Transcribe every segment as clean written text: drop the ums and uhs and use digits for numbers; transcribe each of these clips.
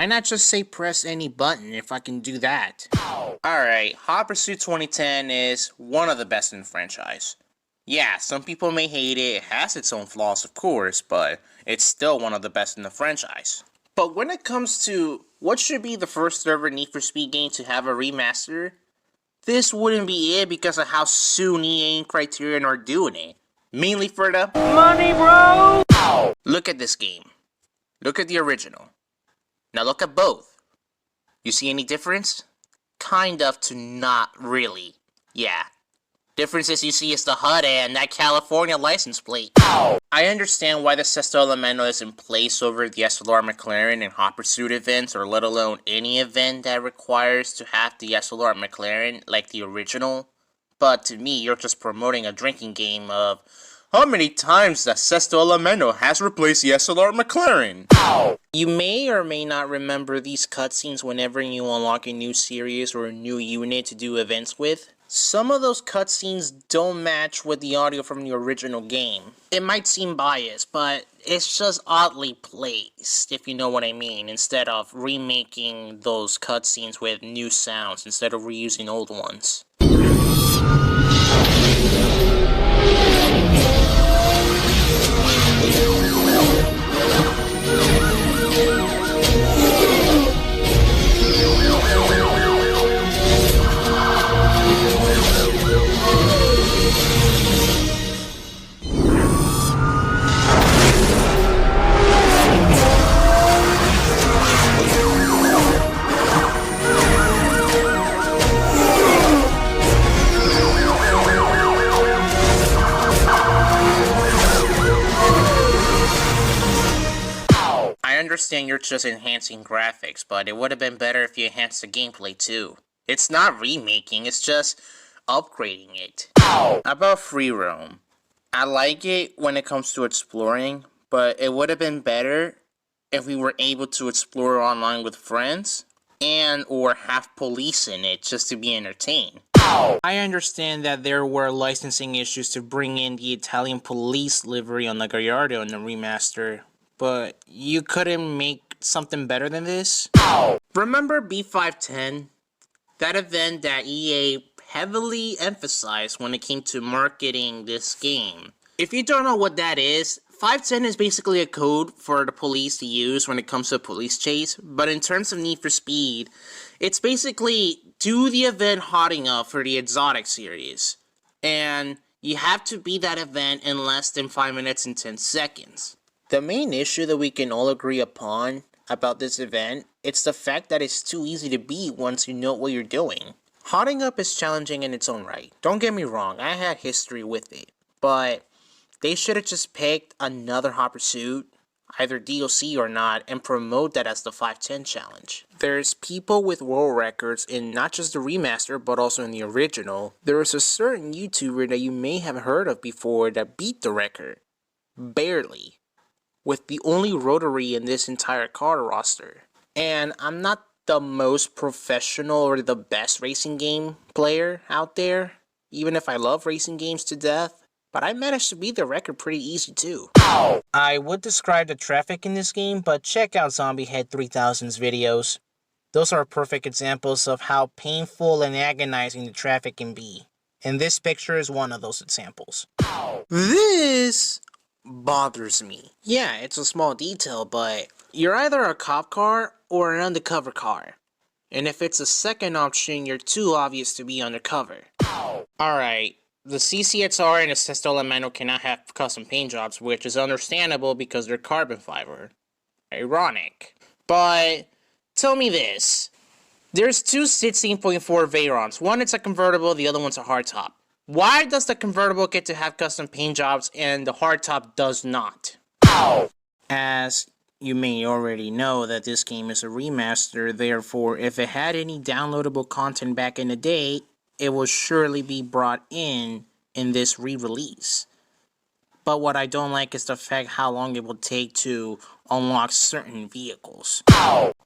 Why not just say press any button if I can do that? Alright, Hot Pursuit 2010 is one of the best in the franchise. Yeah, some people may hate it, it has its own flaws of course, but it's still one of the best in the franchise. But when it comes to what should be the first ever Need for Speed game to have a remaster, this wouldn't be it because of how soon EA and Criterion are doing it. Mainly for the money, bro! Look at this game. Look at the original. Now look at both. You see any difference? Kind of to not really. Yeah. Differences you see is the HUD and that California license plate. I understand why the Sesto Elemento is in place over the SLR McLaren and Hot Pursuit events, or let alone any event that requires to have the SLR McLaren like the original. But to me, you're just promoting a drinking game of how many times the Sesto Elemento has replaced the SLR McLaren. You may or may not remember these cutscenes whenever you unlock a new series or a new unit to do events with. Some of those cutscenes don't match with the audio from the original game. It might seem biased, but it's just oddly placed, if you know what I mean, instead of remaking those cutscenes with new sounds instead of reusing old ones. I understand you're just enhancing graphics, but it would have been better if you enhanced the gameplay too. It's not remaking, it's just upgrading it. About free roam. I like it when it comes to exploring, but it would have been better if we were able to explore online with friends and or have police in it just to be entertained. I understand that there were licensing issues to bring in the Italian police livery on the Gallardo in the remaster, but you couldn't make something better than this? Remember B510? That event that EA heavily emphasized when it came to marketing this game. If you don't know what that is, 510 is basically a code for the police to use when it comes to a police chase, but in terms of Need for Speed, it's basically do the event hot enough for the Exotic series, and you have to beat that event in less than 5 minutes and 10 seconds. The main issue that we can all agree upon about this event, it's the fact that it's too easy to beat once you know what you're doing. Hotting up is challenging in its own right. Don't get me wrong, I had history with it, but they should have just picked another Hot Pursuit, either DLC or not, and promote that as the 510 challenge. There's people with world records in not just the remaster, but also in the original. There is a certain YouTuber that you may have heard of before that beat the record. Barely. With the only rotary in this entire car roster. And I'm not the most professional or the best racing game player out there, even if I love racing games to death, but I managed to beat the record pretty easy too. I would describe the traffic in this game, but check out Zombiehead 3000's videos. Those are perfect examples of how painful and agonizing the traffic can be. And this picture is one of those examples. This bothers me. Yeah, it's a small detail, but you're either a cop car or an undercover car. And if it's a second option, you're too obvious to be undercover. Alright, the CCXR and the Sesto Elemento cannot have custom paint jobs, which is understandable because they're carbon fiber. Ironic. But tell me this. There's two 16.4 Veyrons. One is a convertible, the other one's a hardtop. Why does the convertible get to have custom paint jobs and the hardtop does not? As you may already know that this game is a remaster, therefore if it had any downloadable content back in the day, it will surely be brought in this re-release. But what I don't like is the fact how long it will take to unlock certain vehicles.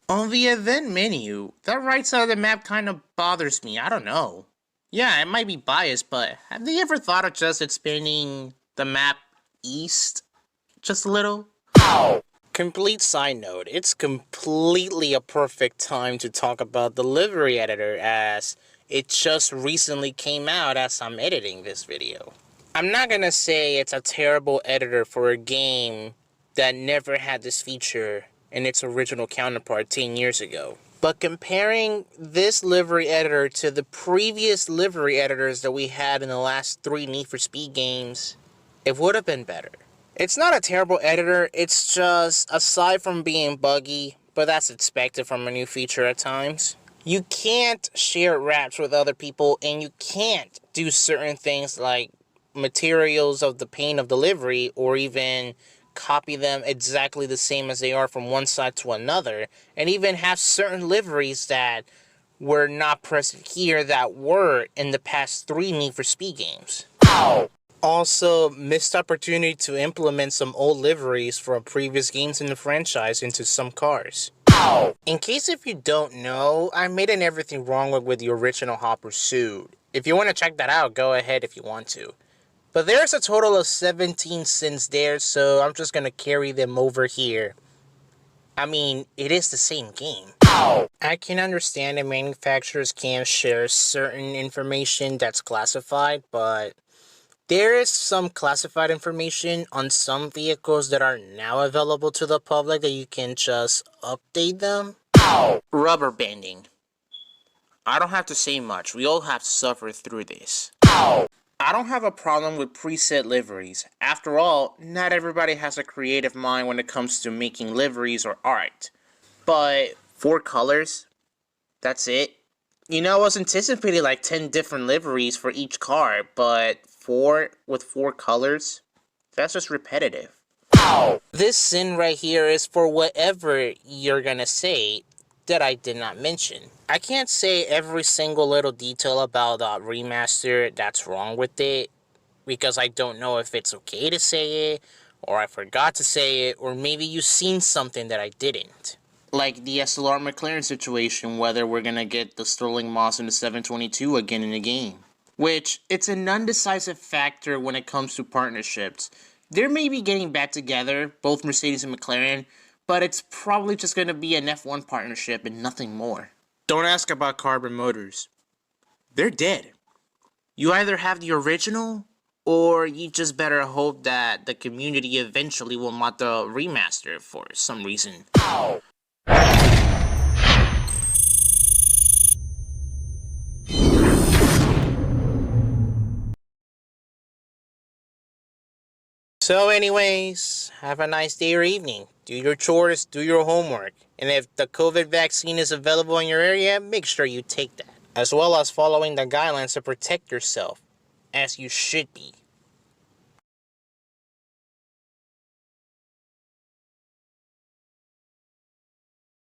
On the event menu, that right side of the map kind of bothers me, I don't know. Yeah, it might be biased, but have they ever thought of just expanding the map east just a little? Complete side note, it's completely a perfect time to talk about the livery editor as it just recently came out as I'm editing this video. I'm not gonna say it's a terrible editor for a game that never had this feature in its original counterpart 10 years ago. But comparing this livery editor to the previous livery editors that we had in the last 3 Need for Speed games, it would have been better. It's not a terrible editor, it's just, aside from being buggy, but that's expected from a new feature at times, you can't share wraps with other people, and you can't do certain things like materials of the pane of delivery, or even copy them exactly the same as they are from one side to another, and even have certain liveries that were not present here that were in the past 3 Need for Speed games. Also, missed opportunity to implement some old liveries from previous games in the franchise into some cars. In case if you don't know, I made an Everything Wrong with the original Hot Pursuit. If you want to check that out, go ahead if you want to. But there's a total of 17 sins there, so I'm just gonna carry them over here. I mean, it is the same game. I can understand that manufacturers can't share certain information that's classified, but there is some classified information on some vehicles that are now available to the public that you can just update them. Rubber banding. I don't have to say much, we all have to suffer through this. I don't have a problem with preset liveries. After all, not everybody has a creative mind when it comes to making liveries or art. But 4 colors? That's it? You know, I was anticipating like 10 different liveries for each car, but 4 with 4 colors? That's just repetitive. This sin right here is for whatever you're gonna say that I did not mention. I can't say every single little detail about Remastered that's wrong with it, because I don't know if it's okay to say it, or I forgot to say it, or maybe you've seen something that I didn't. Like the SLR McLaren situation, whether we're gonna get the Sterling Moss and the 722 again in the game. Which, it's an undecisive factor when it comes to partnerships. They may be getting back together, both Mercedes and McLaren, but it's probably just going to be an F1 partnership and nothing more. Don't ask about carbon motors. They're dead. You either have the original, or you just better hope that the community eventually will mod the remaster for some reason. So anyways, have a nice day or evening. Do your chores, do your homework. And if the COVID vaccine is available in your area, make sure you take that. As well as following the guidelines to protect yourself, as you should be.